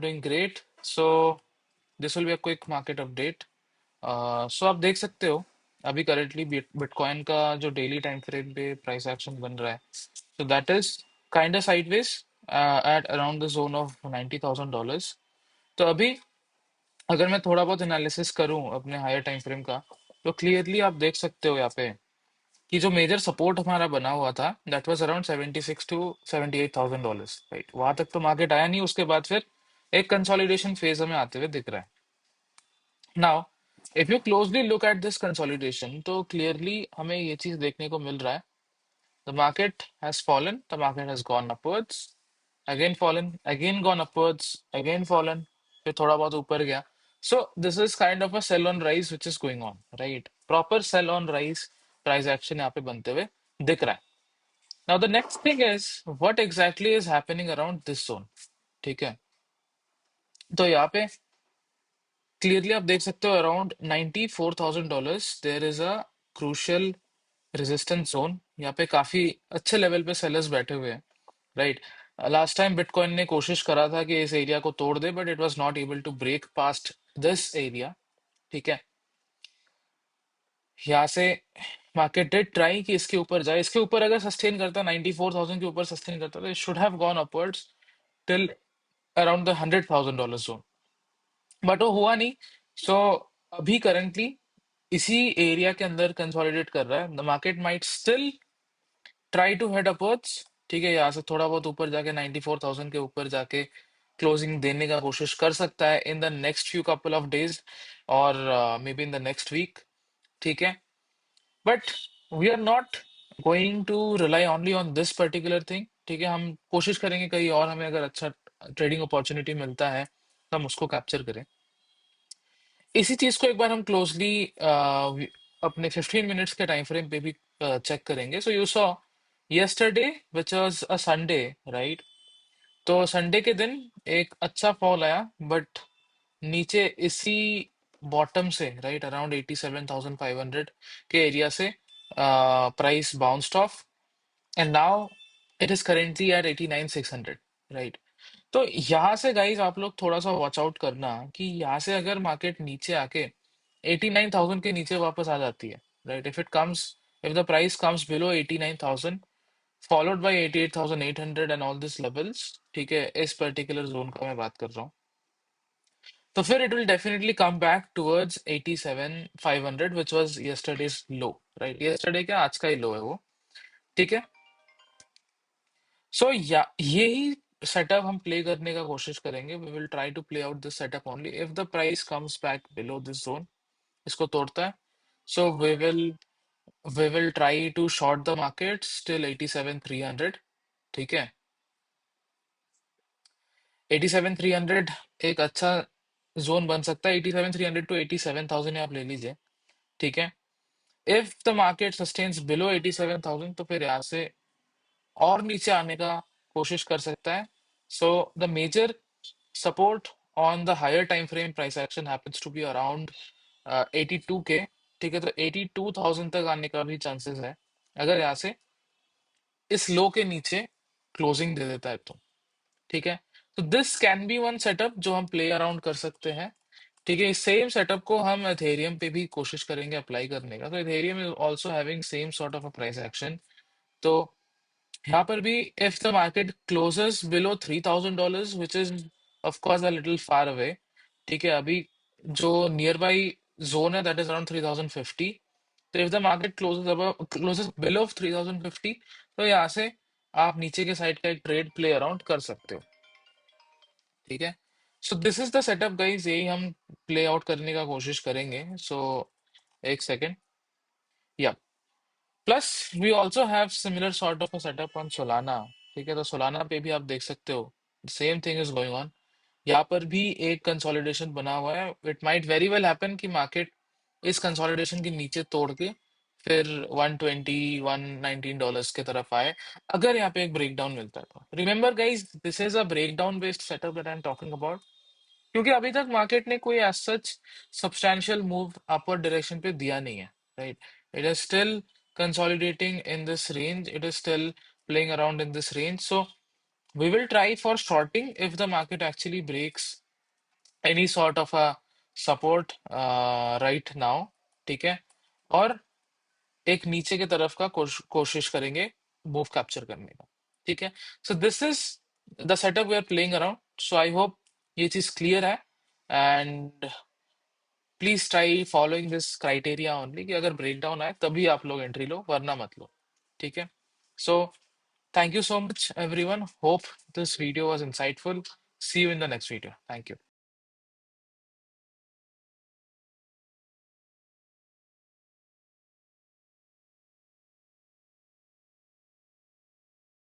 doing great. So this will be a quick market update. So आप देख सकते हो अभी करेंटली बिटकॉइन का जो डेली टाइम फ्रेम पे प्राइस एक्शन बन रहा है, so that is kind of sideways at around the zone of $90,000. तो अभी अगर मैं थोड़ा बहुत एनालिसिस करूं अपने हायर टाइम फ्रेम का, तो क्लियरली आप देख सकते हो यहाँ पे कि जो मेजर सपोर्ट हमारा बना हुआ था that was around 76 to $78,000, right? वहां तक तो मार्केट आया नहीं, उसके बाद फिर एक कंसोलिडेशन फेज हमें आते हुए दिख रहा है now. If you closely look at this consolidation, तो क्लियरली हमें ये चीज देखने को मिल रहा है, the market has fallen, the market has gone upwards, again fallen, again gone upwards, again fallen, फिर थोड़ा बहुत ऊपर गया. So this is kind of a sell on rise which is going on, right? Proper sell on rise price action यहाँ पे बनते हुए दिख रहा है. Now the next thing is what exactly is happening around this zone. ठीक है, तो यहाँ पे क्लियरली आप देख सकते हो around $94,000 there is a crucial resistance zone. यहाँ पे काफी अच्छे लेवल पे सेलर्स बैठे हुए हैं, राइट? लास्ट टाइम बिटकॉइन ने कोशिश करा था कि इस एरिया को तोड़ दे, but it was not able to break past this area. ठीक है, यहाँ से मार्केट डिड ट्राई कि इसके ऊपर जाए, इसके ऊपर अगर सस्टेन करता, 94,000 के ऊपर सस्टेन करता, तो it should have gone upwards till around the $100,000 zone, but वो हुआ नहीं. सो अभी करंटली इसी एरिया के अंदर कंसोलिडेट कर रहा है. The market might still try to head upwards. ठीक है, यहाँ से थोड़ा बहुत ऊपर जाके 94,000 के ऊपर जाके क्लोजिंग देने का कोशिश कर सकता है in the next few couple of days और may be in the next week. ठीक है, but we are not going to rely only on this particular thing. ठीक है, हम कोशिश करेंगे कहीं और हमें अगर अच्छा ट्रेडिंग अपॉर्चुनिटी मिलता है तो हम उसको कैप्चर करें. इसी चीज को एक बार हम क्लोजली अपने 15 मिनट्स के टाइम फ्रेम पे भी चेक करेंगे. So you saw yesterday which was a Sunday, right? तो संडे के दिन एक अच्छा फॉल आया, बट नीचे इसी बॉटम से, राइट, अराउंड 87,500 के एरिया से price bounced of and now it is currently eight 89,600, right? तो यहाँ से गाइज आप लोग थोड़ा सा वॉच आउट करना कि यहाँ से अगर मार्केट नीचे आके 89,000 के नीचे वापस आ जाती है, right? If the price comes below 89,000 followed by 88,800 and all this levels, ठीक है, इस पर्टिकुलर जोन का मैं बात कर रहा हूँ, तो फिर it will definitely come back towards 87,500 which was yesterday's low, right? Yesterday क्या, आज का ही लो है वो. ठीक है, सो या यही सेटअप हम प्ले करने का कोशिश करेंगे. We will try to play out this setup only if the price comes back below this zone, इसको तोड़ता है. So we will try to short the market still 87,300. ठीक है, 87,300 एक अच्छा जोन बन सकता है. 87,300 टू 87,000 आप ले लीजिए. ठीक है, if the market sustains below 87,000 तो फिर यहाँ से और नीचे आने का कोशिश कर सकता है. So the major support on the higher time frame price action happens to be around 82K. ठीक है, तो 82,000 तक आने का भी चांसेस है अगर यहाँ से इस लो के नीचे क्लोजिंग दे देता है तो. ठीक है, तो this can be one setup जो हम प्ले अराउंड कर सकते हैं. ठीक है, इस सेम सेटअप को हम एथेरियम पे भी कोशिश करेंगे अप्लाई करने का. तो Ethereum is also having same sort of a price action. तो यहाँ पर भी if the market closes below $3,000 which is of course a little far away, ठीक है, अभी जो नियर बाई जोन है that is around 3,050. तो if the market closes below 3,050, तो यहाँ से आप नीचे के साइड का एक ट्रेड प्ले अराउंड कर सकते हो. ठीक है, so this is the setup guys, यही हम प्ले आउट करने का कोशिश करेंगे. सो एक सेकेंड, या plus we also have similar sort of a setup on Solana. ठीक है, तो सोलाना पे भी आप देख सकते हो same thing is going on. यहाँ पर भी एक कंसोलिडेशन बना हुआ है. It might very well happen कि मार्केट इस कंसोलिडेशन के नीचे तोड़ के फिर 120 $119 के तरफ आए अगर यहाँ पे एक ब्रेकडाउन मिलता है तो. Remember guys, this is a breakdown based setup that I am talking about, क्योंकि अभी तक मार्केट ने कोई as such substantial move upward direction पे दिया नहीं है, right? It is still consolidating in this range, it is still playing around in this range. So We will try for shorting if the market actually breaks any sort of a support right now, ठीक है, और एक नीचे की तरफ का कोशिश करेंगे मूव कैप्चर करने का, ठीक है। So this is the setup we are playing around, so I hope ये चीज क्लियर है, and please try following this criteria only कि अगर ब्रेकडाउन आए तभी आप लोग एंट्री लो, वरना मत लो, ठीक है। So thank you so much everyone, hope this video was insightful, see you in the next video, thank you.